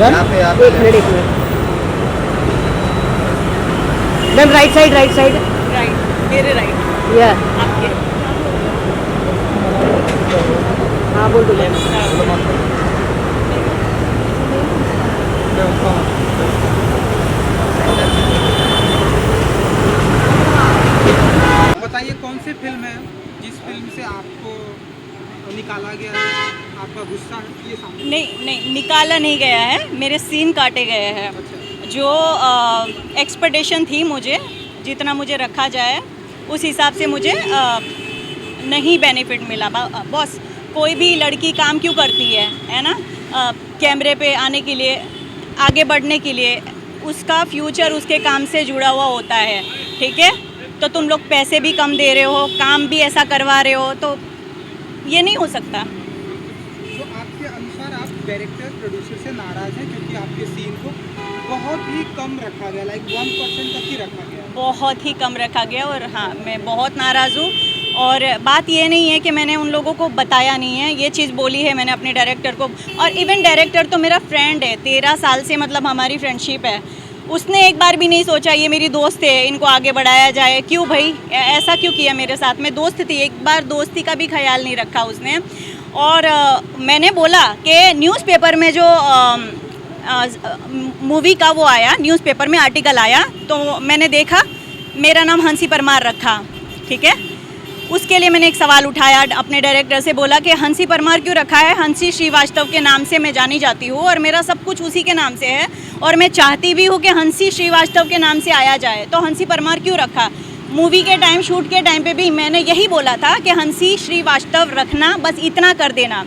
एक minute ma'am, right side right, मेरे right, या आपके। हाँ बोल दो मैम। बताइए कौन सी फिल्म है जिस फिल्म से आपको निकाला गया है, आपका गुस्सा है ये सामने? नहीं, निकाला नहीं गया है, मेरे सीन काटे गए हैं। अच्छा, जो एक्सपेक्टेशन थी मुझे, जितना मुझे रखा जाए उस हिसाब से मुझे नहीं बेनिफिट मिला। बॉस, कोई भी लड़की काम क्यों करती है ना? कैमरे पे आने के लिए, आगे बढ़ने के लिए। उसका फ्यूचर उसके काम से जुड़ा हुआ होता है, ठीक है? तो तुम लोग पैसे भी कम दे रहे हो, काम भी ऐसा करवा रहे हो, तो ये नहीं हो सकता। तो आपके अनुसार आप डायरेक्टर प्रोड्यूसर से नाराज़ हैं क्योंकि आपके सीन को बहुत ही कम रखा गया, लाइक 1% तक ही रखा गया? बहुत ही कम रखा गया, और हाँ, मैं बहुत नाराज़ हूँ। और बात ये नहीं है कि मैंने उन लोगों को बताया नहीं है, ये चीज़ बोली है मैंने अपने डायरेक्टर को। और इवन डायरेक्टर तो मेरा फ्रेंड है, 13 साल से मतलब हमारी फ्रेंडशिप है। उसने एक बार भी नहीं सोचा ये मेरी दोस्त है, इनको आगे बढ़ाया जाए। क्यों भाई, ऐसा क्यों किया मेरे साथ? में दोस्त थी, एक बार दोस्ती का भी ख्याल नहीं रखा उसने। और मैंने बोला कि न्यूज़पेपर में जो मूवी का वो आया, न्यूज़पेपर में आर्टिकल आया, तो मैंने देखा मेरा नाम हंसी परमार रखा, ठीक है? उसके लिए मैंने एक सवाल उठाया, अपने डायरेक्टर से बोला कि हंसी परमार क्यों रखा है? हंसी श्रीवास्तव के नाम से मैं जानी जाती हूँ और मेरा सब कुछ उसी के नाम से है, और मैं चाहती भी हूँ कि हंसी श्रीवास्तव के नाम से आया जाए, तो हंसी परमार क्यों रखा? मूवी के टाइम, शूट के टाइम पे भी मैंने यही बोला था कि हंसी श्रीवास्तव रखना, बस इतना कर देना,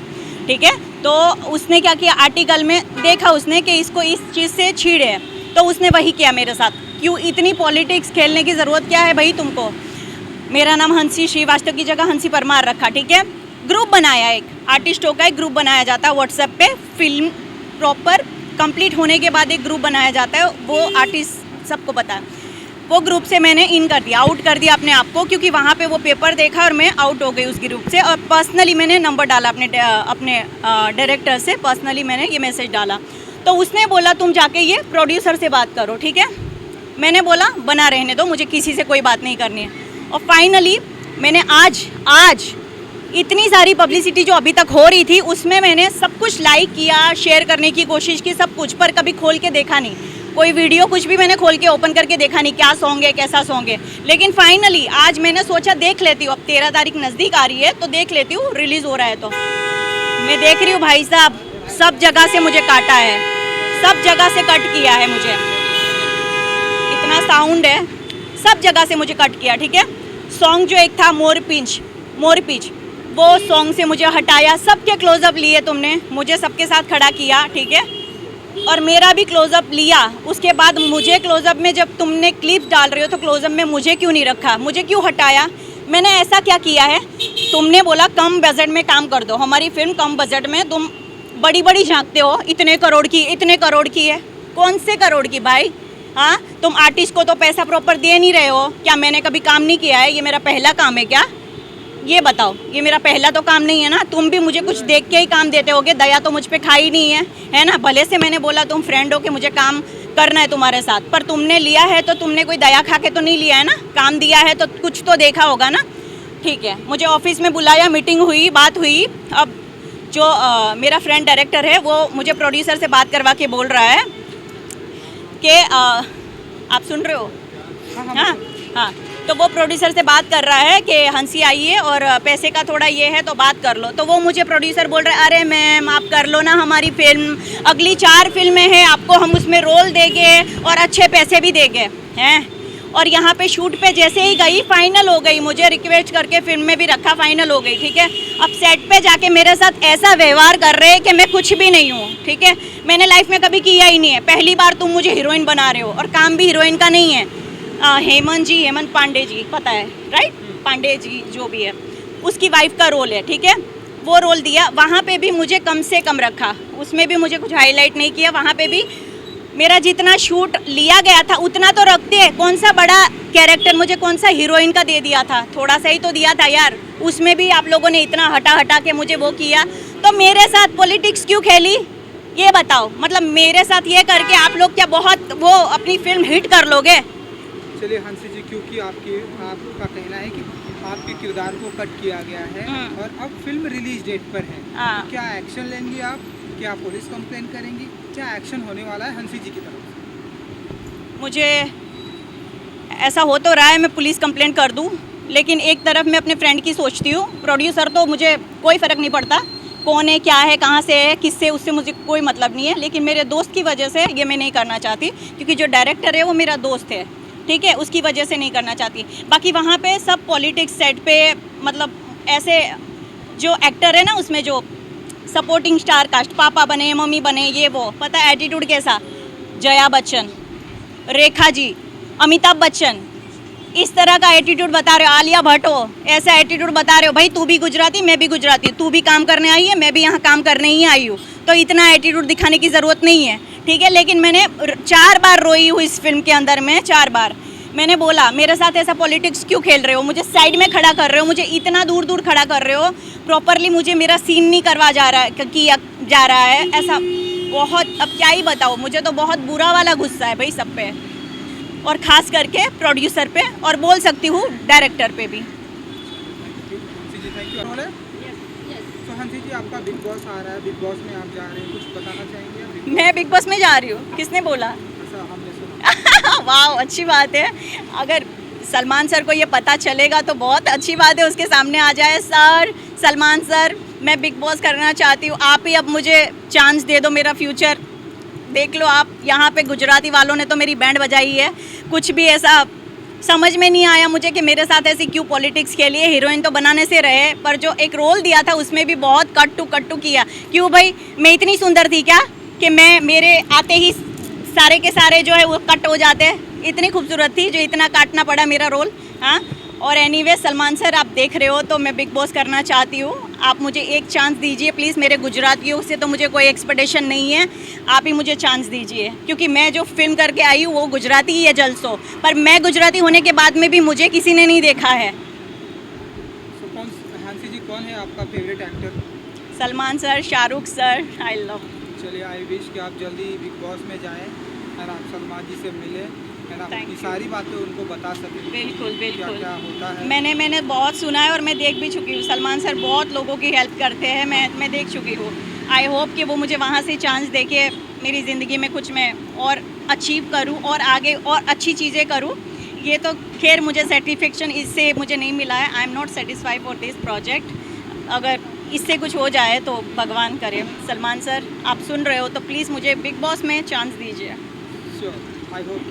ठीक है? तो उसने क्या किया, आर्टिकल में देखा उसने कि इसको इस चीज़ से छीड़े, तो उसने वही किया मेरे साथ। क्यों इतनी पॉलिटिक्स खेलने की ज़रूरत क्या है भाई तुमको? मेरा नाम हंसी श्रीवास्तव की जगह हंसी परमार रखा, ठीक है? ग्रुप बनाया, एक आर्टिस्टों का एक ग्रुप बनाया जाता है व्हाट्सएप पे। फिल्म प्रॉपर कंप्लीट होने के बाद एक ग्रुप बनाया जाता है, वो आर्टिस्ट सबको पता है। वो ग्रुप से मैंने इन कर दिया, आउट कर दिया अपने आप को, क्योंकि वहाँ पे वो पेपर देखा और मैं आउट हो गई उस ग्रुप से। और पर्सनली मैंने नंबर डाला अपने डायरेक्टर से, पर्सनली मैंने ये मैसेज डाला। तो उसने बोला तुम जाके ये प्रोड्यूसर से बात करो, ठीक है? मैंने बोला बना रहने दो, मुझे किसी से कोई बात नहीं करनी है। और फाइनली मैंने आज इतनी सारी पब्लिसिटी जो अभी तक हो रही थी, उसमें मैंने सब कुछ लाइक किया, शेयर करने की कोशिश की, सब कुछ, पर कभी खोल के देखा नहीं कोई वीडियो, कुछ भी मैंने खोल के ओपन करके देखा नहीं, क्या सॉन्ग है, कैसा सॉन्ग है। लेकिन फाइनली आज मैंने सोचा देख लेती हूँ, अब 13 तारीख नज़दीक आ रही है तो देख लेती हूँ, रिलीज़ हो रहा है तो मैं देख रही हूँ। भाई साहब, सब जगह से मुझे काटा है, सब जगह से कट किया है मुझे, इतना साउंड है, सब जगह से मुझे कट किया, ठीक है? सॉन्ग जो एक था मोर पिंच, वो सॉन्ग से मुझे हटाया। सबके क्लोजअप लिए तुमने, मुझे सबके साथ खड़ा किया, ठीक है? और मेरा भी क्लोजअप लिया। उसके बाद मुझे क्लोजअप में जब तुमने क्लिप डाल रहे हो तो क्लोजअप में मुझे क्यों नहीं रखा, मुझे क्यों हटाया? मैंने ऐसा क्या किया है? तुमने बोला कम बजट में काम कर दो, हमारी फिल्म कम बजट में, तुम बड़ी बड़ी झांकते हो, इतने करोड़ की है। कौन से करोड़ की भाई? हाँ, तुम आर्टिस्ट को तो पैसा प्रॉपर दे नहीं रहे हो। क्या मैंने कभी काम नहीं किया है? ये मेरा पहला काम है क्या? ये बताओ, ये मेरा पहला तो काम नहीं है ना। तुम भी मुझे कुछ देख के ही काम देते होगे, दया तो मुझ पे खाई नहीं है ना? भले से मैंने बोला तुम फ्रेंड हो कि मुझे काम करना है तुम्हारे साथ, पर तुमने लिया है तो तुमने कोई दया खा के तो नहीं लिया है ना। काम दिया है तो कुछ तो देखा होगा ना, ठीक है? मुझे ऑफिस में बुलाया, मीटिंग हुई, बात हुई। अब जो मेरा फ्रेंड डायरेक्टर है वो मुझे प्रोड्यूसर से बात करवा के बोल रहा है कि आप सुन रहे हो? हाँ, तो वो प्रोड्यूसर से बात कर रहा है कि हंसी आई है और पैसे का थोड़ा ये है तो बात कर लो। तो वो मुझे प्रोड्यूसर बोल रहा है अरे मैम आप कर लो ना हमारी फिल्म, अगली 4 फिल्में हैं, आपको हम उसमें रोल देंगे और अच्छे पैसे भी देंगे हैं। और यहाँ पे शूट पे जैसे ही गई, फाइनल हो गई, मुझे रिक्वेस्ट करके फिल्म में भी रखा, फाइनल हो गई, ठीक है? अब सेट पे जाके मेरे साथ ऐसा व्यवहार कर रहे हैं कि मैं कुछ भी नहीं हूँ, ठीक है? मैंने लाइफ में कभी किया ही नहीं है, पहली बार तुम मुझे हीरोइन बना रहे हो, और काम भी हीरोइन का नहीं है। हेमंत पांडे जी, पता है राइट? पांडे जी जो भी है, उसकी वाइफ का रोल है, ठीक है? वो रोल दिया, वहाँ पे भी मुझे कम से कम रखा, उसमें भी मुझे कुछ हाईलाइट नहीं किया। वहाँ पे भी मेरा जितना शूट लिया गया था उतना तो रखते हैं। कौन सा बड़ा कैरेक्टर मुझे, कौन सा हीरोइन का दे दिया था? थोड़ा सा ही तो दिया था यार, उसमें भी आप लोगों ने इतना हटा के मुझे वो किया। तो मेरे साथ पॉलिटिक्स क्यों खेली? ये बताओ, मतलब मेरे साथ ये करके आप लोग क्या बहुत वो अपनी फिल्म हिट कर लोगे? चलिए हंसी जी, क्योंकि आपका कहना है कि आपके किरदार को कट किया गया है और अब फिल्म रिलीज डेट पर है, हाँ। तो क्या एक्शन लेंगी आप? क्या पुलिस कंप्लेन करेंगी? क्या एक्शन होने वाला है हंसी जी की तरफ से? मुझे ऐसा हो तो रहा है मैं पुलिस कंप्लेंट कर दूं, लेकिन एक तरफ मैं अपने फ्रेंड की सोचती हूँ। प्रोड्यूसर तो मुझे कोई फ़र्क नहीं पड़ता कौन है, क्या है, कहाँ से है, किससे, उससे मुझे कोई मतलब नहीं है। लेकिन मेरे दोस्त की वजह से ये मैं नहीं करना चाहती, क्योंकि जो डायरेक्टर है वो मेरा दोस्त है, ठीक है, उसकी वजह से नहीं करना चाहती। बाकी वहाँ पे सब पॉलिटिक्स सेट पे, मतलब ऐसे जो एक्टर है ना उसमें जो सपोर्टिंग स्टार कास्ट, पापा बने, मम्मी बने, ये वो, पता है एटीट्यूड कैसा, जया बच्चन, रेखा जी, अमिताभ बच्चन, इस तरह का एटीट्यूड बता रहे हो। आलिया भट्ट हो, ऐसा एटीट्यूड बता रहे हो। भाई तू भी गुजराती, मैं भी गुजराती, तू भी काम करने आई है, मैं भी यहाँ काम करने ही आई हूँ, तो इतना एटीट्यूड दिखाने की ज़रूरत नहीं है, ठीक है। लेकिन मैंने 4 बार रोई हूँ इस फिल्म के अंदर में, 4 बार मैंने बोला मेरे साथ ऐसा पॉलिटिक्स क्यों खेल रहे हो, मुझे साइड में खड़ा कर रहे हो, मुझे इतना दूर दूर खड़ा कर रहे हो, प्रॉपरली मुझे मेरा सीन नहीं करवा जा रहा है ऐसा। बहुत, अब क्या ही बताओ, मुझे तो बहुत बुरा वाला गुस्सा है भाई सब पे, और ख़ास करके प्रोड्यूसर पे, और बोल सकती हूँ डायरेक्टर पे भी। हंसी जी थैंक यू। तो हंसी जी, आपका बिग बॉस आ रहा है, बिग बॉस में आप जा रहे हैं, कुछ बताना चाहेंगे आप? मैं बिग बॉस में जा रही हूँ, किसने बोला? ऐसा हमने सुना। वाह, अच्छी बात है। अगर सलमान सर को ये पता चलेगा तो बहुत अच्छी बात है, उसके सामने आ जाए, सर सलमान सर मैं बिग बॉस करना चाहती हूँ, आप ही अब मुझे चांस दे दो, मेरा फ्यूचर देख लो आप। यहाँ पे गुजराती वालों ने तो मेरी बैंड बजाई है। कुछ भी ऐसा समझ में नहीं आया मुझे कि मेरे साथ ऐसी क्यों पॉलिटिक्स के लिए। हीरोइन तो बनाने से रहे, पर जो एक रोल दिया था उसमें भी बहुत कट्टू किया। क्यों भाई, मैं इतनी सुंदर थी क्या कि मेरे आते ही सारे के सारे जो है वो कट हो जाते? इतनी खूबसूरत थी जो इतना काटना पड़ा मेरा रोल? हाँ। और एनीवे सलमान सर, आप देख रहे हो तो मैं बिग बॉस करना चाहती हूँ, आप मुझे एक चांस दीजिए प्लीज़। मेरे गुजरातियों से तो मुझे कोई एक्सपेक्टेशन नहीं है, आप ही मुझे चांस दीजिए, क्योंकि मैं जो फिल्म करके आई हूँ वो गुजराती ही है जलसो, पर मैं गुजराती होने के बाद में भी मुझे किसी ने नहीं देखा है। हंसी जी, कौन है आपका favourite actor? Salman sir, Shahrukh sir, I love. चलिए, आई विश कि आप जल्दी बिग बॉस में जाएं और आप सलमान जी से मिलें और आप अपनी सारी बातें उनको बता सकें। बिल्कुल बिल्कुल, क्या होता है। मैंने बहुत सुना है और मैं देख भी चुकी हूँ। सलमान सर बहुत लोगों की हेल्प करते हैं, मैं देख चुकी हूँ। आई होप कि वो मुझे वहाँ से चांस दे के मेरी ज़िंदगी में कुछ मैं और अचीव करूँ और आगे और अच्छी चीज़ें करूँ। ये तो खैर मुझे सर्टिफिकेशन इससे मुझे नहीं मिला है। I am not satisfied for this project. अगर इससे कुछ हो जाए तो भगवान करे। सलमान सर, आप सुन रहे हो तो प्लीज़ मुझे बिग बॉस में चांस दीजिए। Sure, I hope